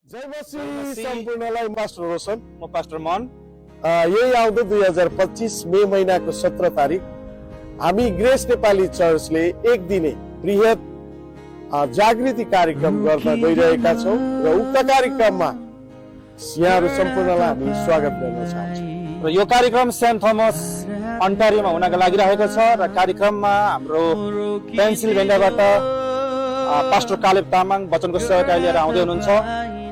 जय मसी सम्पूर्णलाई मास्टर रोशन म पास्टर मन। यही आउँदो 2025 मे महिनाको 17 तारिक हामी ग्रेस नेपाली चर्चले एक दिने बृहत जागृति कार्यक्रम गर्न गइरहेका छौँ र उक्त कार्यक्रममा यहाँहरू सम्पूर्णलाई हामी स्वागत गर्न चाहन्छौँ। र यो कार्यक्रम सेन्ट थोमस अन्टारियोमा हुनका लागिरहेको छ र कार्यक्रममा हाम्रो पेन्सिलभेनियाबाट पास्टर कालेब तामाङ वचनको सेवकाई लिएर आउँदै हुनुहुन्छ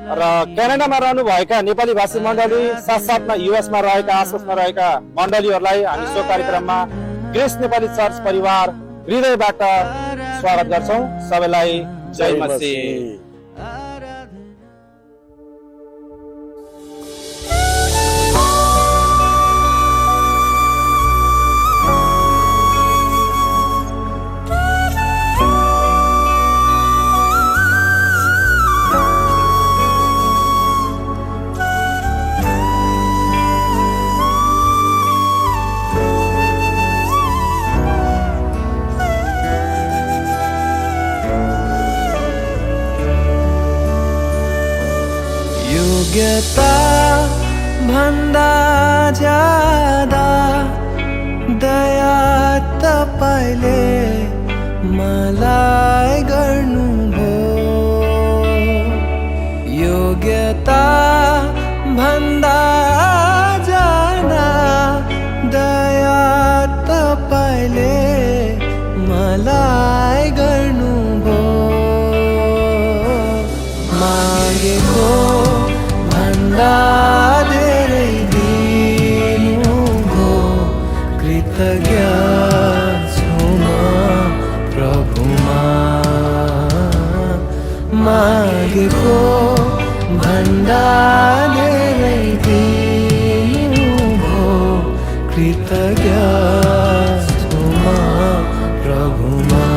र क्यानाडामा रहनुभएका नेपाली भाषी मण्डली साथसाथमा युएसमा रहेका आसपासमा रहेका मण्डलीहरूलाई हामी सो कार्यक्रममा ग्रेस नेपाली चर्च परिवार हृदयबाट स्वागत गर्छौँ। सबैलाई जय मसीह। योग्यता भन्दा ज्यादा दया तपाईले मलाई गर्नुभयो। योग्यता भन्दा ज्यादा दया तपाईले मलाई गर्नुभयो। मागेको भन्दा धेरै दिनुभयो। कृतज्ञ छु म प्रभुमा। मागेको भन्दा धेरै दिनुभयो। कृतज्ञ छु म प्रभुमा।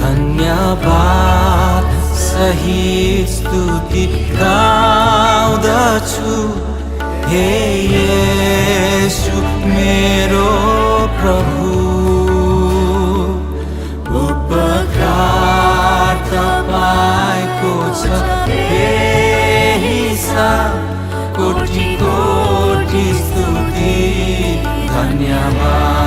धन्यवाद सहित स्तुति गाउँदछु हे येशू मेरो प्रभु। उपकार तपाईको छ बेहिसाब। कोटि कोटि स्तुति धन्यवाद।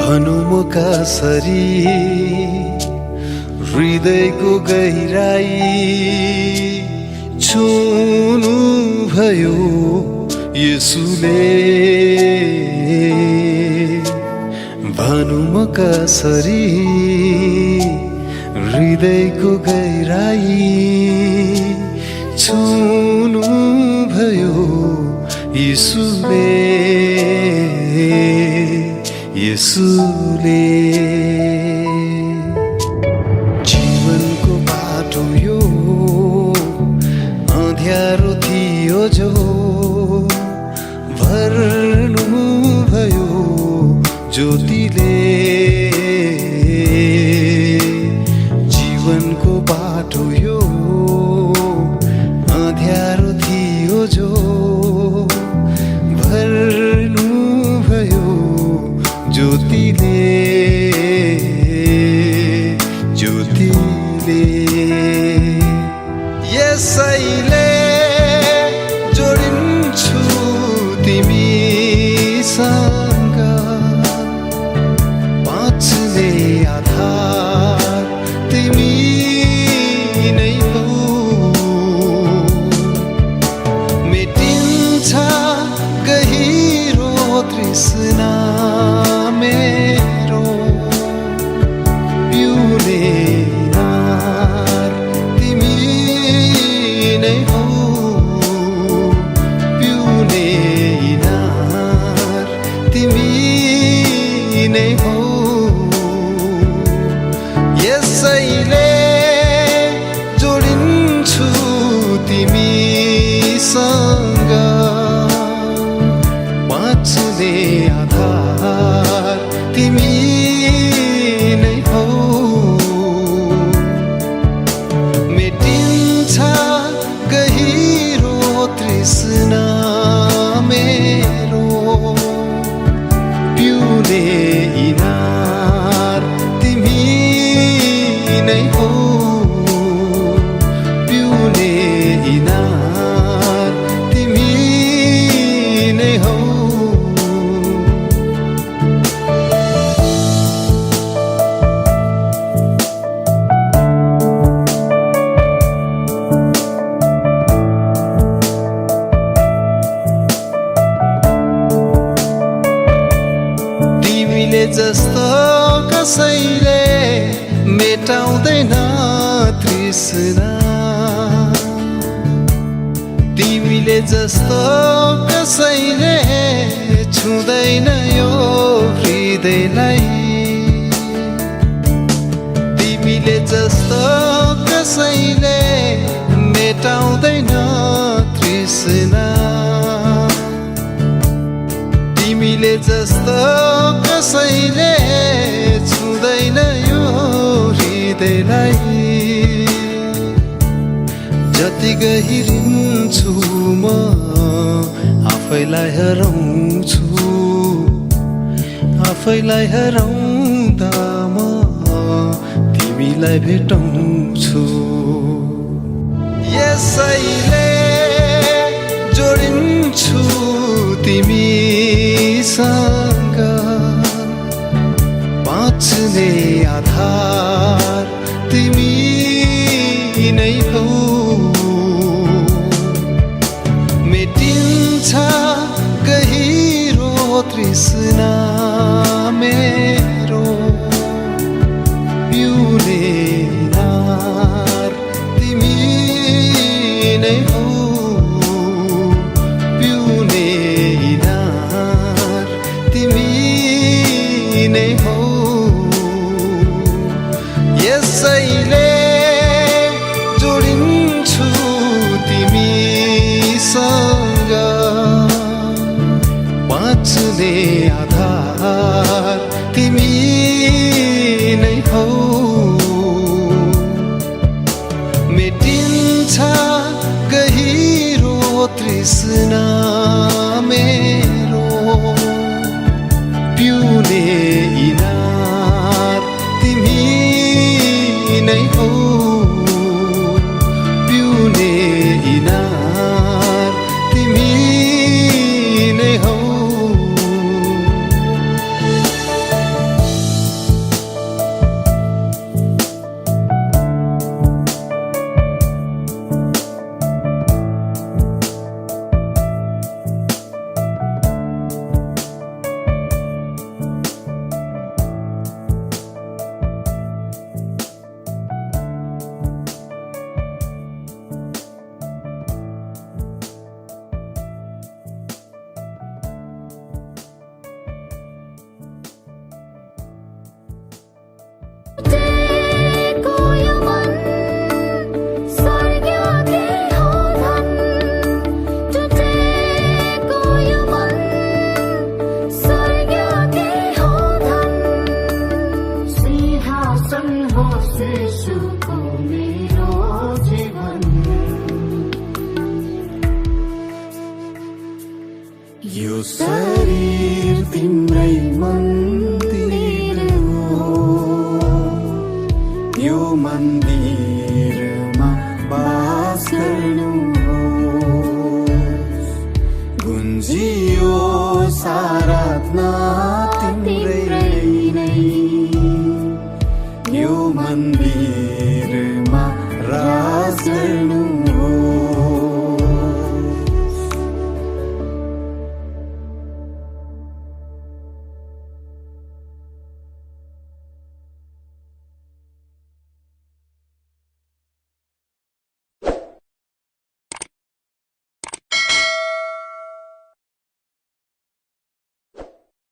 भनौँ म कसरी हृदयको गहिराई छुनु भयो येशूले भनौँ म कसरी हृदयको गहिराई छुनु भयो येशूले येशूले जीवनको बाटो यो अँध्यारो थियो जो भर्नु भयो ज्योतिले जीवनको बाटो यो अँध्यारो थियो जो भर्नु भयो ज्योतिले ज्योतिले यसैले जोडिन्छु तिमीसँग बाँच्ने आधार तिमी नै हो मेटिन्छ गहिरो तृष्णा मेरो पिउने नार तिमी नै हो पिउने नार तिमी नै हो यसैले जोडिन्छु तिमीसँग बाँच्ने आधार तिमी नै हो मेटिन्छ गहिरो तृष्णा मेरो पिउने इनार तिमी नै हो पिउने इनार तिमी नै हो तिमीले जस्तो कसैले मेटाउँदैन तृष्णा तिमीले जस्तो कसैले छुँदैन यो हृदयलाई तिमीले जस्तो कसैले मेटाउँदैन तृष्णा तिमीले जस्तो कसैले छुँदैन यो हृदयलाई जति गहिरिन्छु म आफैलाई हराउँछु आफैलाई हराउँदा म तिमीलाई भेटाउँछु यसैले जोडिन्छु तिमीसँग बाँच्ने आधार तिमी नै हो मेटिन्छ गहिरो तृष्णा मेरो पिउने नार तिमी नै हो पिउने नार तिमी नै हो यसैले जोडिन्छु तिमीसँग बाँच्ने आधार तिमी नै हो मेटिन्छ गहिरो तृष्णा मेरो पिउने इनार तिमी नै हो पिउने इनार तिमी नै हो यो शरीर तिम्रै मन्दिर हो, यो मन्दिरमा बास गर्नुहोस्। गुन्जियो आराधना तिम्रै नै, यो मन्दिर